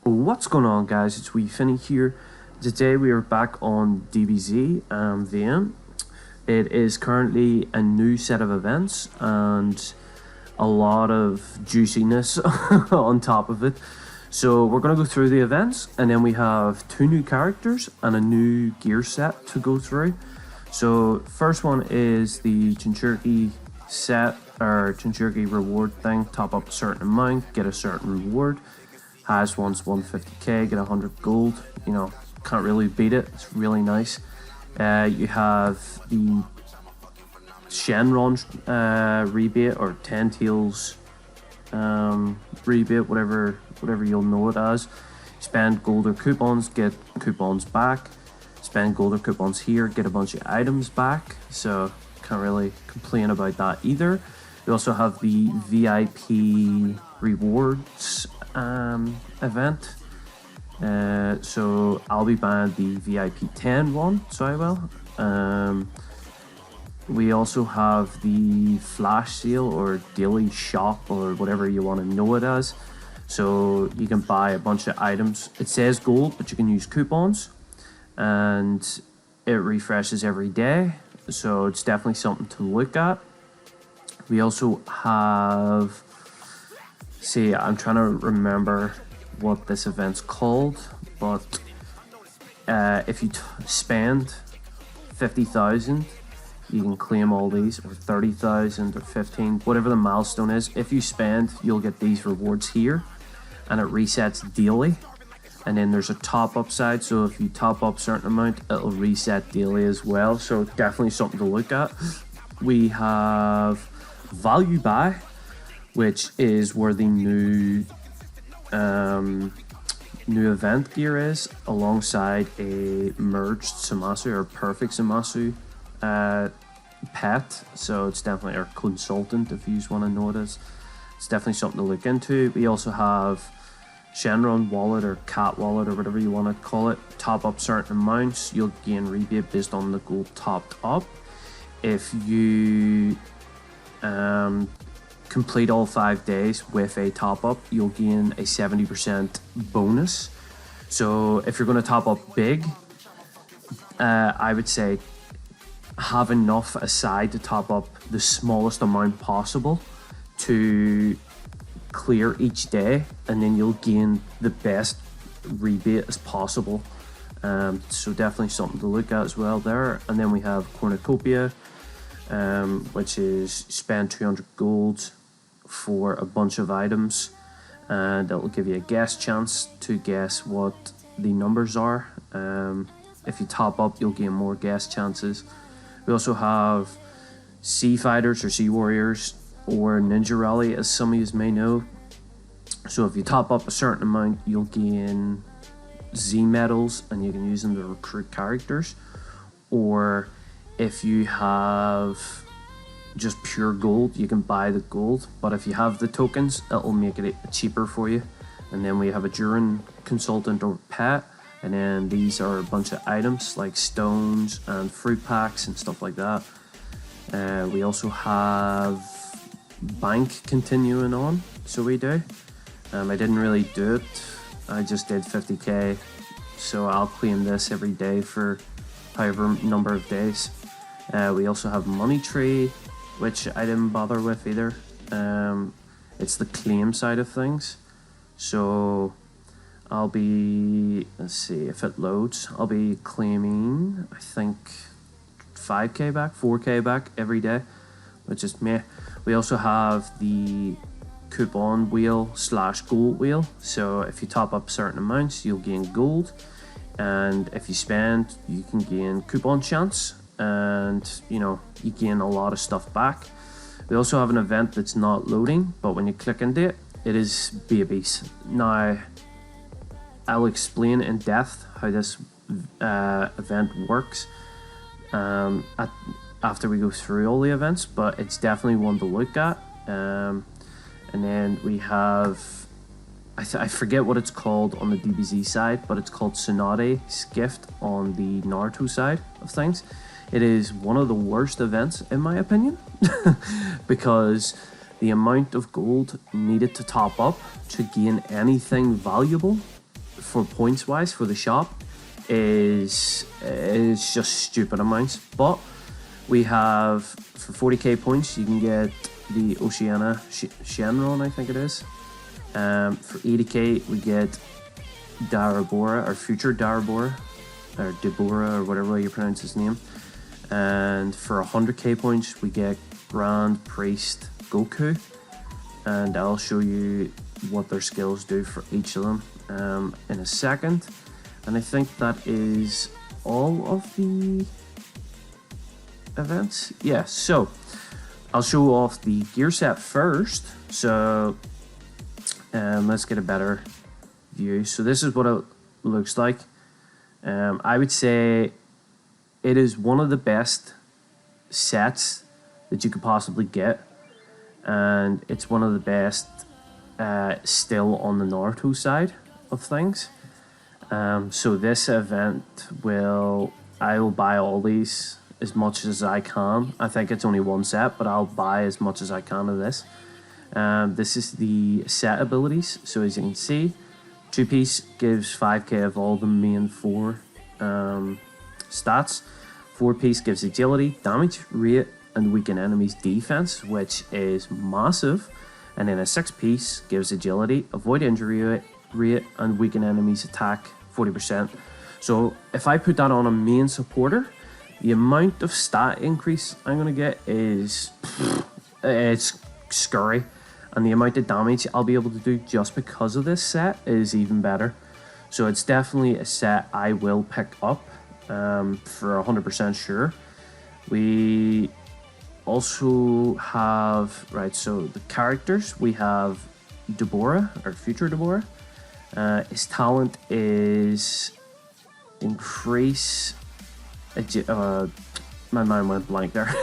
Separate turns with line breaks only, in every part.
What's going on, guys? It's Wee Finny here. Today we are back on DBZ and VM. It is currently a new set of events and a lot of juiciness on top of it. So we're going to go through the events, and then we have 2 new characters and a new gear set to go through. So first one is the Chinchurki set, or Chinchurki reward thing. Top up a certain amount, get a certain reward. Highest one's 150k, get 100 gold. You know, can't really beat it. It's really nice. You have the Shenron rebate, or 10 tails rebate, whatever you'll know it as. Spend gold or coupons, get coupons back. Spend gold or coupons here, get a bunch of items back. So can't really complain about that either. We also have the VIP rewards event. So I'll be buying the VIP 10 one, so I will. We also have the flash sale, or daily shop, or whatever you want to know it as. So you can buy a bunch of items. It says gold, but you can use coupons, and it refreshes every day. So it's definitely something to look at. We also have, see, I'm trying to remember what this event's called, but if you spend 50,000, you can claim all these, or 30,000 or 15, whatever the milestone is. If you spend, you'll get these rewards here, and it resets daily. And then there's a top up side, so if you top up a certain amount, it'll reset daily as well. So definitely something to look at. We have value buy, which is where the new event gear is, alongside a merged Samasu, or perfect Samasu pet. So it's definitely our consultant, if you want to know it as. It's definitely something to look into. We also have Shenron wallet, or cat wallet, or whatever you want to call it. Top up certain amounts, you'll gain rebate based on the gold topped up. If you complete all 5 days with a top up, you'll gain a 70% bonus. So if you're going to top up big, I would say have enough aside to top up the smallest amount possible to clear each day, and then you'll gain the best rebate as possible. So definitely something to look at as well there. And then we have Cornucopia, which is spend 200 gold for a bunch of items, and it'll give you a guess chance to guess what the numbers are. If you top up, you'll gain more guess chances. We also have Sea Fighters, or Sea Warriors, or Ninja Rally, as some of you may know. So if you top up a certain amount, you'll gain Z medals, and you can use them to recruit characters. Or if you have just pure gold, you can buy the gold, but if you have the tokens, it'll make it cheaper for you. And then we have a Durin consultant, or pet, and then these are a bunch of items like stones and fruit packs and stuff like that. We also have bank continuing on, so we do. I didn't really do it, I just did 50k, so I'll claim this every day for however number of days. We also have money tree, which I didn't bother with either. It's the claim side of things. So I'll be, let's see if it loads, I'll be claiming, I think, 5k back, 4k back every day, which is meh. We also have the coupon wheel / gold wheel. So if you top up certain amounts, you'll gain gold, and if you spend, you can gain coupon chance, and you know, you gain a lot of stuff back. We also have an event that's not loading, but when you click into it, it is babies. Now I'll explain in depth how this event works after we go through all the events, but it's definitely one to look at. And then we have, I forget what it's called on the DBZ side, but it's called Tsunade's Gift on the Naruto side of things. It is one of the worst events, in my opinion, because the amount of gold needed to top up to gain anything valuable for points wise for the shop is just stupid amounts. But we have, for 40k points, you can get the Oceana Shenron, I think it is. For 80k, we get Darabora, or Future Darabora, or Deborah, or whatever way you pronounce his name. And for 100k points, we get Grand Priest Goku. And I'll show you what their skills do for each of them in a second. And I think that is all of the events. Yeah, so I'll show off the gear set first. So let's get a better view. So this is what it looks like. I would say it is one of the best sets that you could possibly get, and it's one of the best still on the Naruto side of things. So this event I will buy all these as much as I can. I think it's only one set, but I'll buy as much as I can of this. This is the set abilities. So as you can see, 2-piece gives 5k of all the main 4 stats. 4-piece gives agility, damage, rate, and weaken enemies' defense, which is massive. And then a 6-piece gives agility, avoid injury rate, and weaken enemies' attack 40%. So if I put that on a main supporter, the amount of stat increase I'm going to get is it's scary, and the amount of damage I'll be able to do just because of this set is even better. So it's definitely a set I will pick up for 100% sure. We also have, right, so the characters, we have Deborah, or Future Deborah. His talent is increase, my mind went blank there.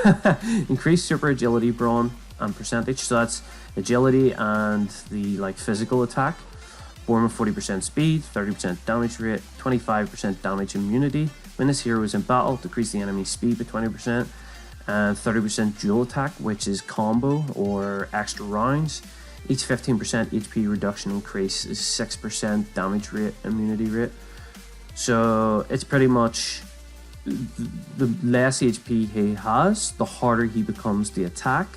Increase super agility, brawn, and percentage. So that's agility and the physical attack. Born with 40% speed, 30% damage rate, 25% damage immunity. When this hero is in battle, decrease the enemy's speed by 20%, and 30% dual attack, which is combo or extra rounds. Each 15% HP reduction increase is 6% damage rate, immunity rate. So it's pretty much the less HP he has, the harder he becomes to attack.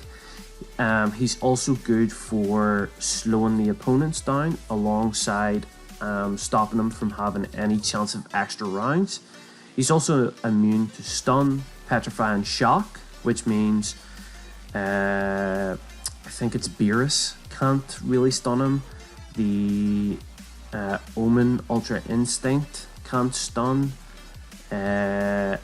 He's also good for slowing the opponents down alongside stopping them from having any chance of extra rounds. He's also immune to stun, petrify, and shock, which means I think it's Beerus can't really stun him. The Omen Ultra Instinct can't stun. I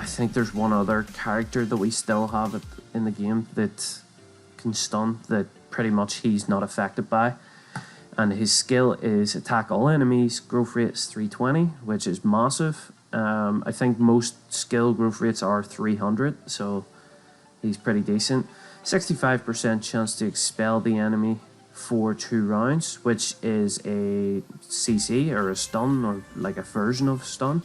think there's one other character that we still have in the game that can stun, that pretty much he's not affected by. And his skill is attack all enemies, growth rate is 320, which is massive. I think most skill growth rates are 300, so he's pretty decent. 65% chance to expel the enemy for 2 rounds, which is a CC or a stun, or like a version of stun.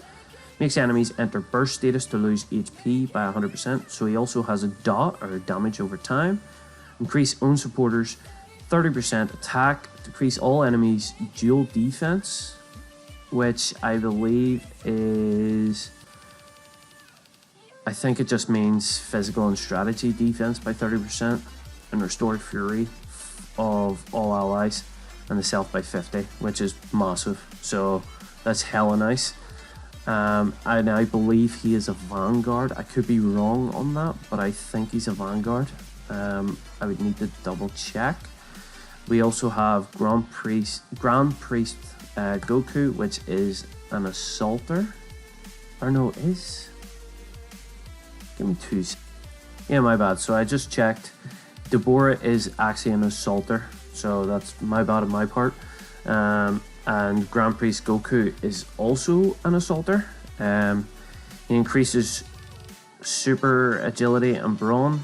Makes enemies enter burst status to lose HP by 100%. So he also has a dot, or damage over time. Increase own supporters 30% attack. Decrease all enemies dual defense, which I believe is, I think it just means physical and strategy defense by 30%. And restore fury of all allies and the self by 50, which is massive. So that's hella nice. And I believe he is a Vanguard. I could be wrong on that, but I think he's a Vanguard. I would need to double check. We also have Grand Priest Goku, which is an Assaulter. Or no, is... Give me 2 seconds. Yeah, my bad. So I just checked. Deborah is actually an Assaulter. So that's my bad on my part. And Grand Priest Goku is also an Assaulter. He increases super agility and brawn.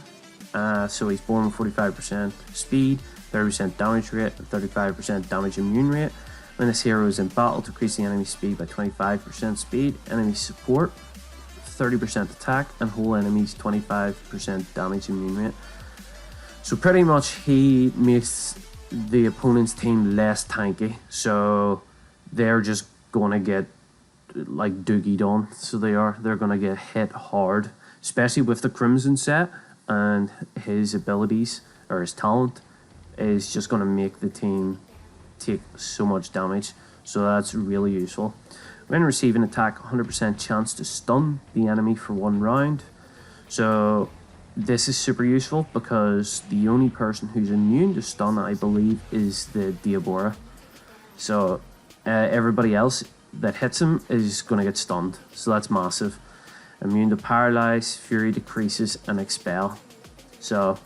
So he's born with 45% speed, 30% damage rate, and 35% damage immune rate. When this hero is in battle, decrease the enemy speed by 25% speed, enemy support 30% attack, and whole enemies 25% damage immune rate. So pretty much he makes the opponent's team less tanky, so they're just gonna get like doogied on. So they're gonna get hit hard, especially with the Crimson set, and his abilities or his talent is just gonna make the team take so much damage. So that's really useful. When receiving attack, 100% chance to stun the enemy for 1 round. So this is super useful because the only person who's immune to stun, I believe, is the Diabora. So everybody else that hits him is going to get stunned. So that's massive. Immune to paralyze, fury decreases, and expel. So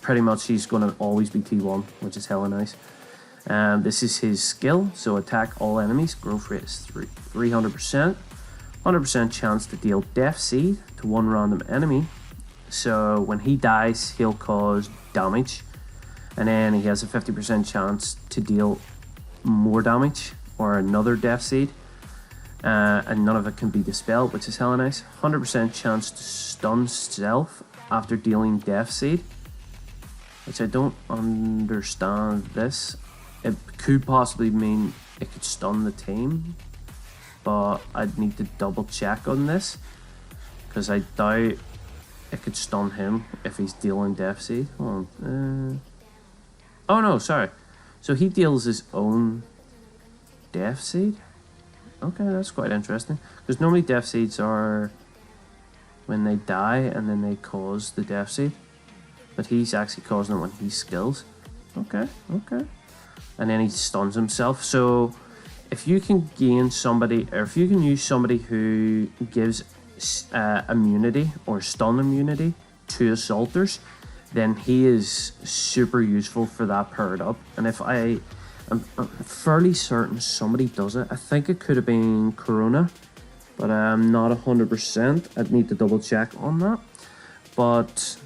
pretty much he's going to always be T1, which is hella nice. This is his skill. So attack all enemies. Growth rate is 300%. 100% chance to deal Death Seed to 1 random enemy. So when he dies, he'll cause damage. And then he has a 50% chance to deal more damage or another Death Seed. And none of it can be dispelled, which is hella nice. 100% chance to stun self after dealing Death Seed, which I don't understand this. It could possibly mean it could stun the team, but I'd need to double check on this because I doubt it could stun him if he's dealing Death Seed. Hold on. Oh no, sorry. So he deals his own Death Seed? Okay, that's quite interesting. Because normally Death Seeds are when they die and then they cause the Death Seed. But he's actually causing it when he skills. Okay. And then he stuns himself. So if you can gain somebody, or if you can use somebody who gives immunity or stun immunity to assaulters, then he is super useful for that paired up. And if I'm fairly certain somebody does it. I think it could have been Corona, but I'm not 100%. I'd need to double check on that. But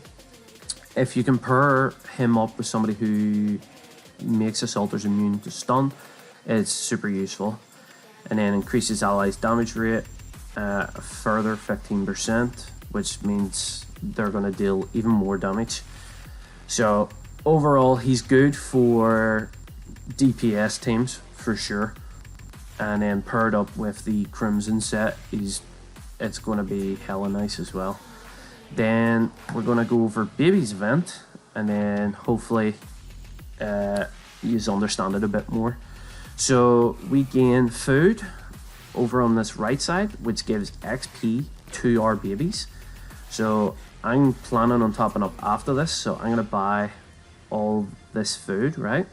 if you can pair him up with somebody who makes assaulters immune to stun, it's super useful. And then increases allies damage rate a further 15%, which means they're going to deal even more damage. So overall, he's good for DPS teams for sure. And then paired up with the Crimson set, it's going to be hella nice as well. Then we're going to go over Baby's event, and then hopefully you understand it a bit more. So we gain food over on this right side, which gives XP to our babies. So I'm planning on topping up after this, so I'm going to buy all this food, right?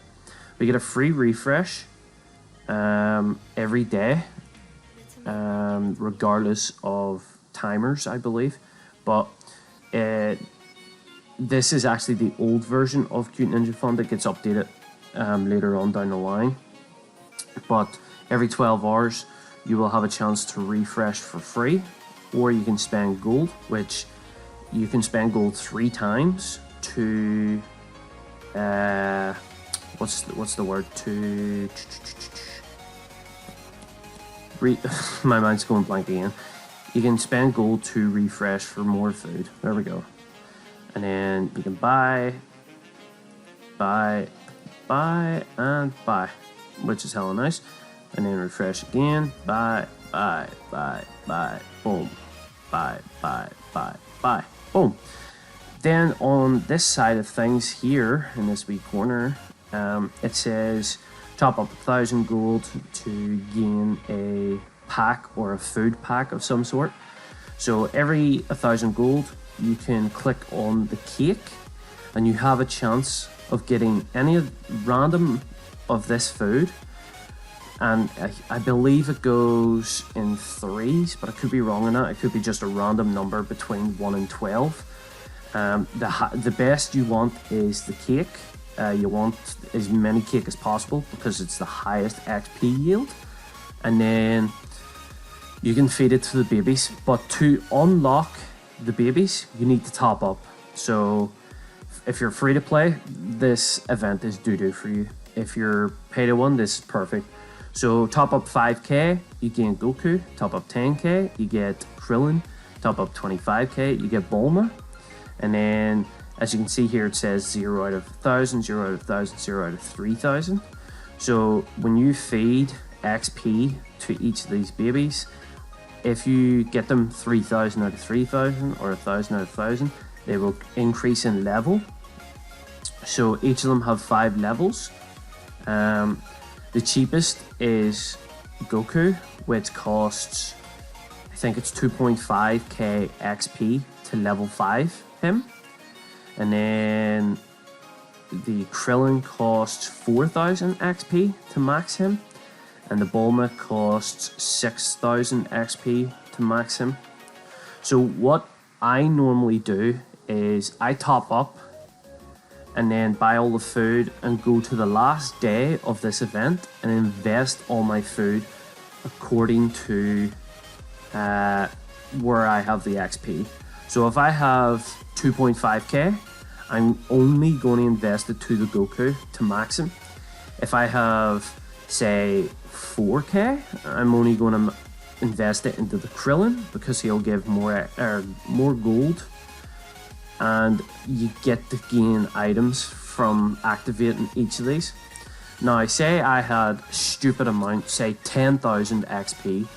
We get a free refresh every day, regardless of timers, I believe. But this is actually the old version of Cute Ninja Fun that gets updated later on down the line. But every 12 hours, you will have a chance to refresh for free, or you can spend gold, which you can spend gold 3 times to what's the word, to my mind's going blank again. You can spend gold to refresh for more food. There we go. And then you can buy, and buy, which is hella nice. And then refresh again. Buy, boom. Buy, boom. Then on this side of things here, in this wee corner, it says top up 1,000 gold to gain a pack or a food pack of some sort. So every 1,000 gold, you can click on the cake and you have a chance of getting any random of this food. And I believe it goes in 3s, but I could be wrong on that. It could be just a random number between 1 and 12. The best you want is the cake. You want as many cake as possible because it's the highest XP yield. And then you can feed it to the babies. But to unlock the babies, you need to top up. So if you're free to play, this event is doo-doo for you. If you're pay to win, this is perfect. So top up 5k, you gain Goku. Top up 10k, you get Krillin. Top up 25k, you get Bulma. And then As you can see here, it says 0 out of 1,000, 0 out of 1,000, 0 out of 3,000. So when you feed XP to each of these babies, if you get them 3,000 out of 3,000 or 1,000 out of 1,000, they will increase in level. So each of them have 5 levels. The cheapest is Goku, which costs, I think it's 2.5k XP to level 5 him. And then the Krillin costs 4,000 XP to max him. And the Bulma costs 6,000 XP to max him. So what I normally do is I top up and then buy all the food and go to the last day of this event and invest all my food according to where I have the XP. So if I have 2.5k, I'm only going to invest it to the Goku to max him. If I have, say, 4k, I'm only going to invest it into the Krillin because he'll give more gold, and you get to gain items from activating each of these. Now, say I had a stupid amount, say 10,000 XP,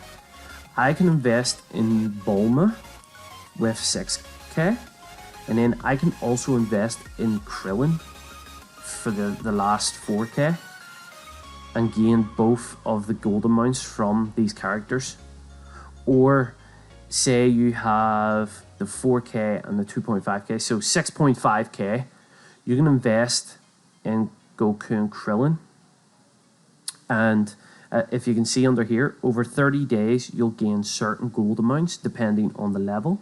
I can invest in Bulma with 6k, and then I can also invest in Krillin for the last 4k and gain both of the gold amounts from these characters. Or say you have the 4k and the 2.5k, so 6.5k, you can invest in Goku and Krillin. And if you can see under here, over 30 days you'll gain certain gold amounts depending on the level.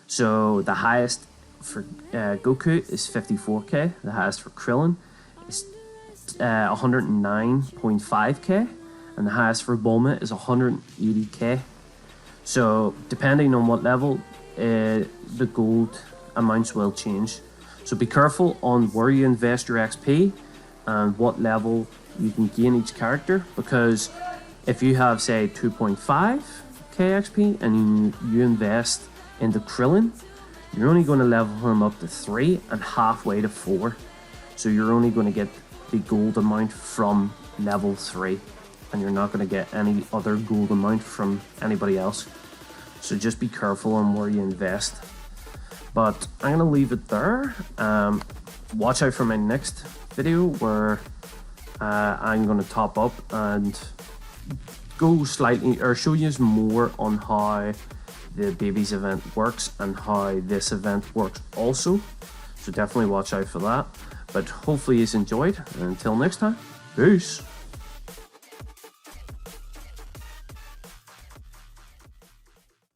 So the highest for Goku is 54k, the highest for Krillin is 109.5k, and the highest for Bulma is 180k. So depending on what level, the gold amounts will change. So be careful on where you invest your XP and what level you can gain each character, because if you have, say, 2.5k XP and you invest into Krillin, you're only going to level him up to 3 and halfway to 4. So you're only going to get the gold amount from level 3, and you're not going to get any other gold amount from anybody else. So just be careful on where you invest. But I'm going to leave it there. Watch out for my next video where I'm going to top up and go slightly, or show you more on how the babies event works and how this event works also. So definitely watch out for that. But hopefully you enjoyed, and until next time, peace.